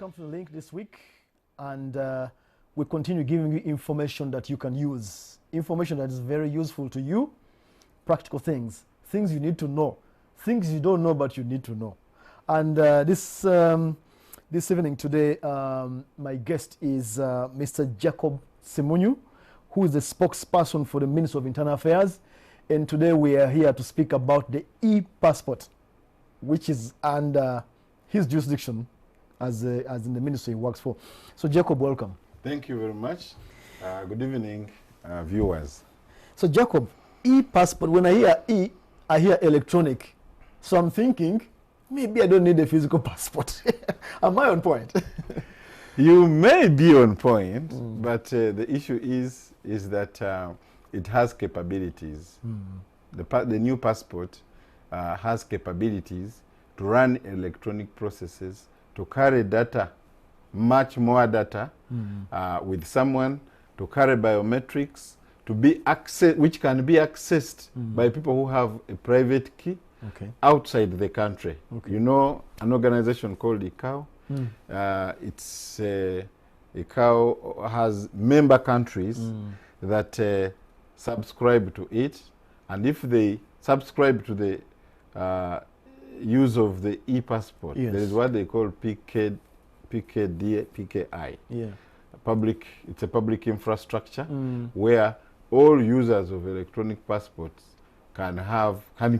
come to the link this week, and we continue giving you information that you can use, information that is very useful to you, practical things, things you need to know, things you don't know but you need to know. And this evening today, my guest is Mr. Jacob Semunyu, who is the spokesperson for the Ministry of Internal Affairs. And today we are here to speak about the e-passport, which is under his jurisdiction as in the ministry he works for. So Jacob, welcome. Thank you very much. Good evening, viewers. So Jacob, e-passport, when I hear e, I hear electronic. So I'm thinking, maybe I don't need a physical passport. Am I on point? You may be on point, but the issue is that it has capabilities. The new passport has capabilities to run electronic processes, to carry data, much more data with someone, to carry biometrics, to be which can be accessed by people who have a private key outside the country. You know, an organization called ICAO. ICAO has member countries that subscribe to it, and if they subscribe to the use of the e-passport, there is what they call PKI. Yeah. It's a public infrastructure where all users of electronic passports can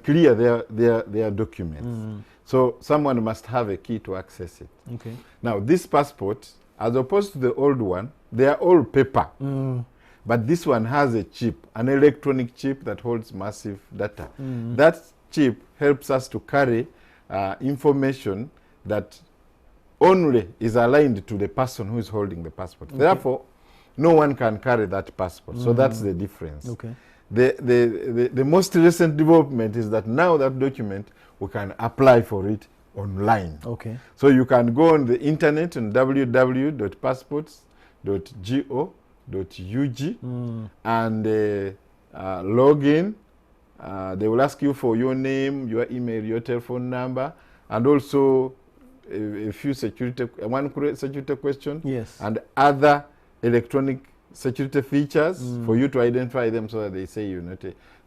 clear their documents. So someone must have a key to access it. Okay. Now this passport, as opposed to the old one, they are all paper. But this one has a chip, an electronic chip that holds massive data. That chip helps us to carry information that only is aligned to the person who is holding the passport. Therefore, no one can carry that passport. So that's the difference. Okay. The most recent development is that now that document, we can apply for it online. Okay. So you can go on the internet on www.passports.go.ug and log in. They will ask you for your name, your email, your telephone number, and also a few one security question, and other electronic security features for you to identify them, so that they say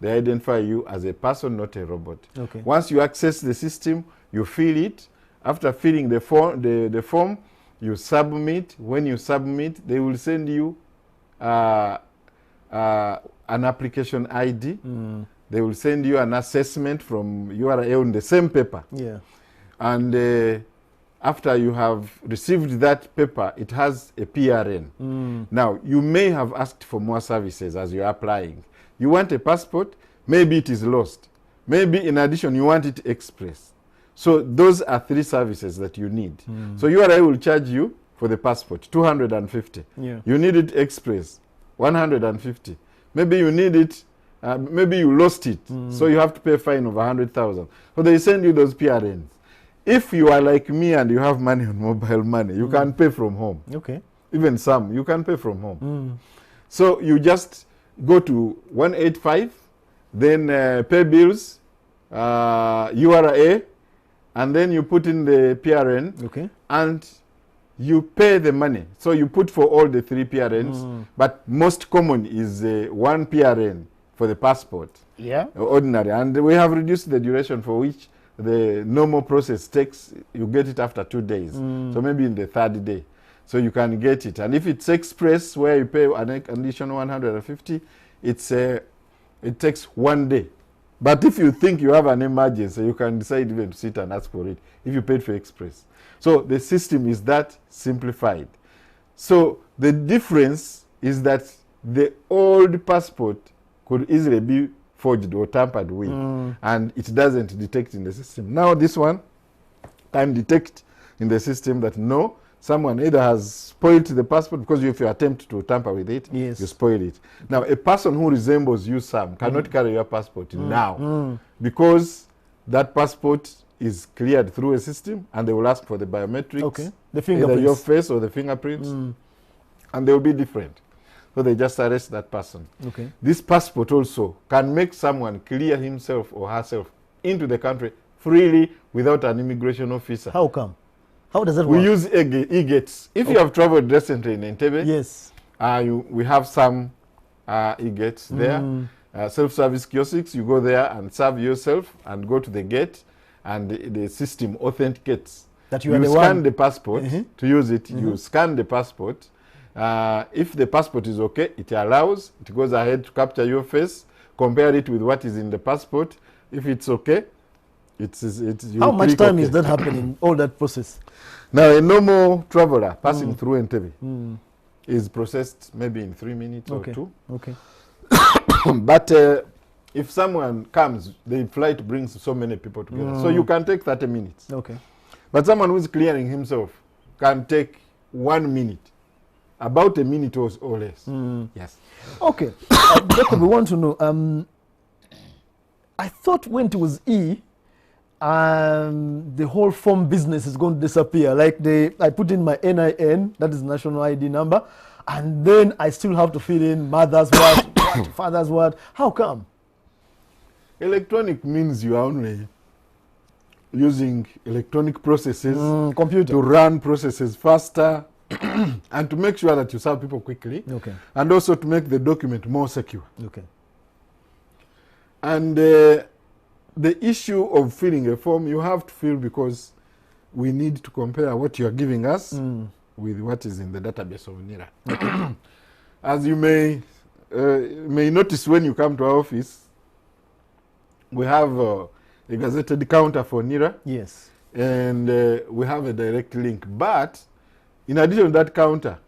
they identify you as a person, not a robot. Okay. Once you access the system, you fill it. After filling the form, you submit. When you submit, they will send you an application ID. They will send you an assessment from URA on the same paper. Yeah. And after you have received that paper, it has a PRN. Now, you may have asked for more services as you're applying. You want a passport, maybe it is lost. Maybe in addition, you want it express. So those are 3 services that you need. So URA will charge you for the passport, 250. Yeah. You need it express, 150. Maybe you need it, maybe you lost it, so you have to pay a fine of 100,000. So they send you those PRNs. If you are like me and you have money on mobile money, you can pay from home. Okay. Even some, you can pay from home. So you just go to 185, then pay bills, URA, and then you put in the PRN, and you pay the money. So you put for all the 3 PRNs, but most common is 1 PRN for the passport. Yeah. Ordinary. And we have reduced the duration for which the normal process takes, you get it after 2 days. So maybe in the 3rd day. So you can get it. And if it's express, where you pay an additional 150, it takes 1 day. But if you think you have an emergency, you can decide even to sit and ask for it if you paid for express. So the system is that simplified. So the difference is that the old passport could easily be forged or tampered with, and it doesn't detect in the system. Now this one can detect in the system that no, someone either has spoiled the passport, because if you attempt to tamper with it, you spoil it. Now a person who resembles you, Sam, cannot carry your passport now, because that passport is cleared through a system, and they will ask for the biometrics, the fingerprints, either your face or the fingerprints, and they will be different. So they just arrest that person. This passport also can make someone clear himself or herself into the country freely without an immigration officer. How come? How does that We work? use e-gates. If you have traveled recently in Entebbe, Yes. we have some e-gates there. Self-service kiosks, you go there and serve yourself and go to the gate, and the system authenticates. That you are the scan one. the passport to use it. You scan the passport. If the passport is okay, it allows. It goes ahead to capture your face, compare it with what is in the passport. If it's okay, you How much click time okay. is that happening, all that process? Now, a normal traveler passing through Entebbe is processed maybe in 3 minutes or 2. Okay. But if someone comes, the flight brings so many people together. So you can take 30 minutes. Okay. But someone who is clearing himself can take 1 minute. About a minute or less. Yes. Okay. Jacob, we want to know, I thought when it was E, the whole form business is going to disappear. Like I put in my NIN, that is national ID number, and then I still have to fill in mother's word, father's word. How come? Electronic means you are only using electronic processes Computer. to run processes faster and to make sure that you serve people quickly. Okay. And also to make the document more secure. Okay. And the issue of filling a form, you have to fill because we need to compare what you are giving us with what is in the database of NIRA. As you may notice when you come to our office, we have a gazetted counter for NIRA. Yes. And we have a direct link. But in addition to that counter,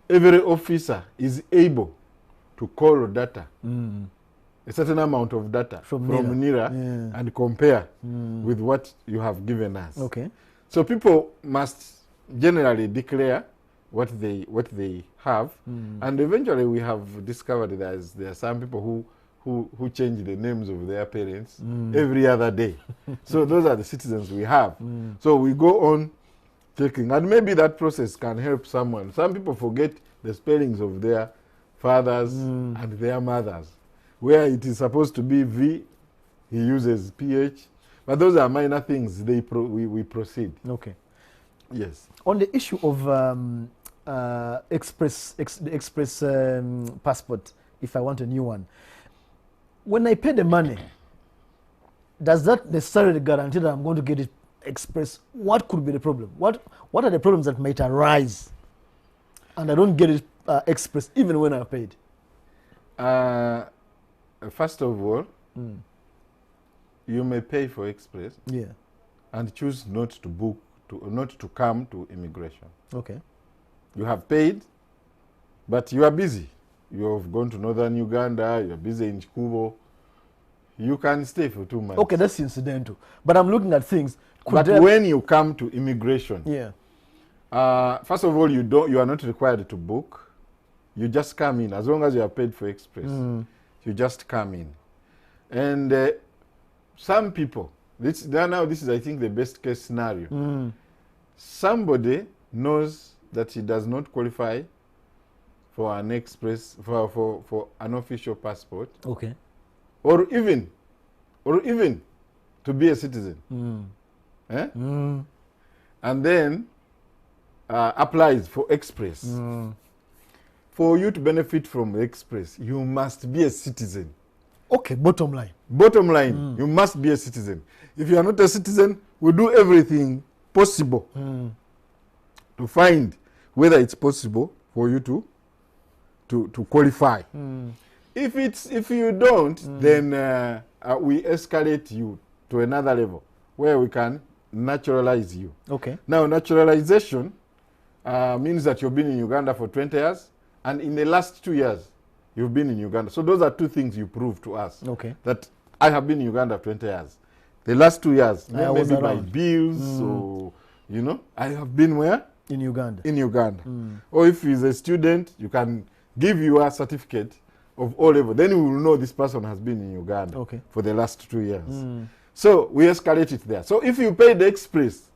every officer is able to call data, a certain amount of data from NIRA and compare with what you have given us. Okay. So people must generally declare what they have, and eventually we have discovered there are some people who change the names of their parents every other day. So those are the citizens we have. So we go on checking, and maybe that process can help someone. Some people forget the spellings of their fathers and their mothers. Where it is supposed to be V, he uses PH. But those are minor things. We proceed. Okay. Yes. On the issue of express passport, if I want a new one, when I pay the money, does that necessarily guarantee that I'm going to get it express? What could be the problem? What are the problems that might arise and I don't get it express even when I've paid? First of all, you may pay for express and choose not to book, not to come to immigration. Okay. You have paid, but you are busy. You have gone to northern Uganda, you are busy in Chikubo. You can stay for 2 months. Okay, that's incidental. But I'm looking at things. But when you come to immigration, first of all, you are not required to book. You just come in. As long as you are paid for express, you just come in. And some people, this is, I think, the best case scenario. Somebody knows that he does not qualify for an express, for an official passport. Okay. Or even to be a citizen. And then applies for express. For you to benefit from express, you must be a citizen. Okay, bottom line. Bottom line, you must be a citizen. If you are not a citizen, we do everything possible to find whether it's possible for you to qualify. If you don't, then we escalate you to another level where we can naturalize you. Okay. Now, naturalization means that you've been in Uganda for 20 years, and in the last 2 years, you've been in Uganda. So those are two things you prove to us. Okay. That I have been in Uganda 20 years. The last 2 years, was maybe by around. bills, or, I have been where? In Uganda. In Uganda. Or if he's a student, you can give your certificate of O level. Then we will know this person has been in Uganda for the last 2 years. So we escalate it there. So if you pay the express,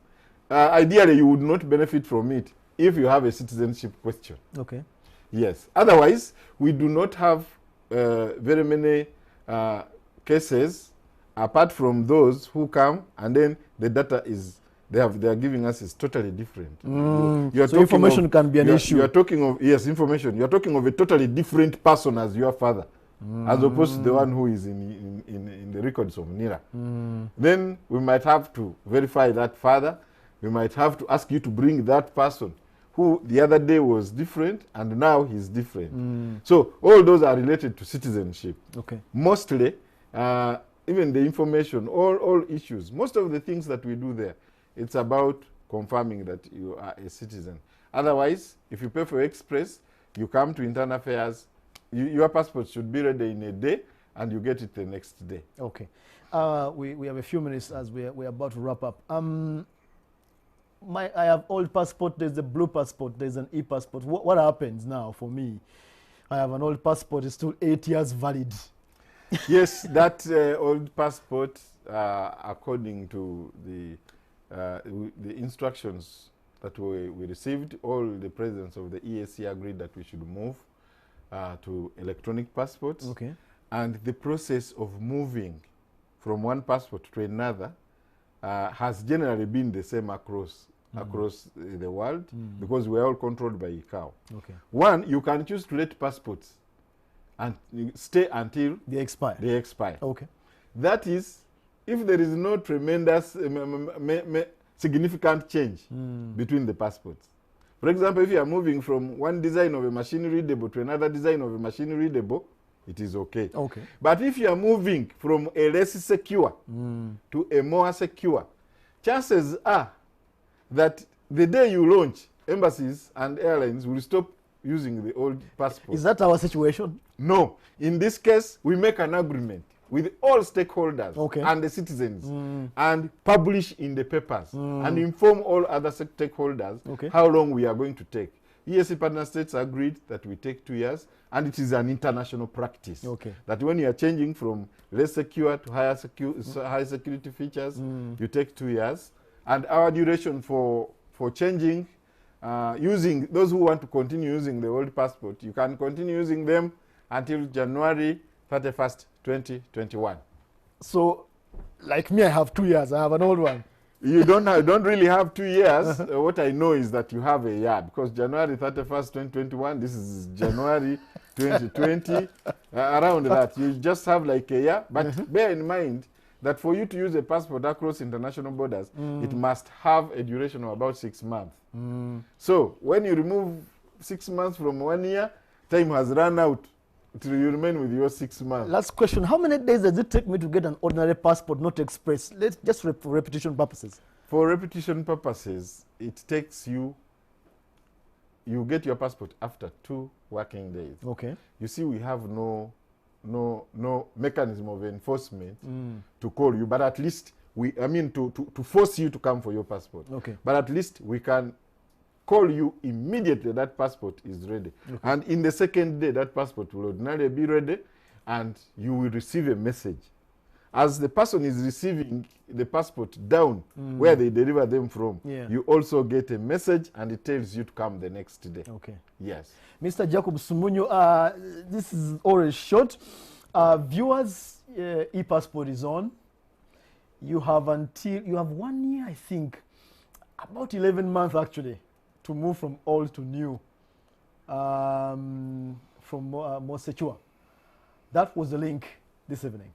ideally you would not benefit from it if you have a citizenship question. Okay. Yes. Otherwise, we do not have very many cases apart from those who come and then the data is they are giving us is totally different. So information can be an issue. You are talking of, yes, information. You are talking of a totally different person as your father, as opposed to the one who is in the records of NIRA. Then we might have to verify that father. We might have to ask you to bring that person who the other day was different and now he's different. So all those are related to citizenship. Okay. Mostly, even the information, all issues, most of the things that we do there, it's about confirming that you are a citizen. Otherwise, if you pay for Express, you come to Internal Affairs, your passport should be ready in a day and you get it the next day. Okay. We have a few minutes as we're about to wrap up. I have old passport, there's a blue passport, there's an e-passport. What happens now for me? I have an old passport, it's still 8 years valid. Yes, that old passport, according to the instructions that we received, all the presidents of the EAC agreed that we should move to electronic passports. Okay. And the process of moving from one passport to another has generally been the same across the world, because we're all controlled by ICAO. Okay. One, you can choose to let passports and stay until they expire. Okay. That is, if there is no tremendous significant change between the passports. For example, if you are moving from one design of a machine readable to another design of a machine readable, it is okay. Okay. But if you are moving from a less secure to a more secure, chances are that the day you launch, embassies and airlines will stop using the old passport. Is that our situation? No. In this case, we make an agreement with all stakeholders and the citizens and publish in the papers and inform all other stakeholders how long we are going to take. EAC partner states agreed that we take 2 years, and it is an international practice that when you are changing from less secure to high security features, you take 2 years. And our duration for changing, using those who want to continue using the old passport, you can continue using them until January 31st, 2021. So, like me, I have 2 years. I have an old one. You don't really have 2 years. What I know is that you have a year, because January 31st, 2021, this is January 2020, around that. You just have like a year. But bear in mind that for you to use a passport across international borders, it must have a duration of about 6 months. So when you remove 6 months from 1 year, time has run out. You remain with your 6 months. Last question. How many days does it take me to get an ordinary passport, not express? Let's just for repetition purposes. For repetition purposes, it takes you get your passport after 2 working days. Okay. You see, we have no mechanism of enforcement to call you, but at least to force you to come for your passport. Okay. But at least we can call you immediately that passport is ready. And in the second day, that passport will ordinarily be ready, and you will receive a message. As the person is receiving the passport down where they deliver them from, you also get a message, and it tells you to come the next day. Okay. Yes. Mr. Jacob Sumunyo, this is already short. Viewers, e-passport is on. You have 1 year, I think, about 11 months actually, to move from old to new, from more secure. That was the link this evening.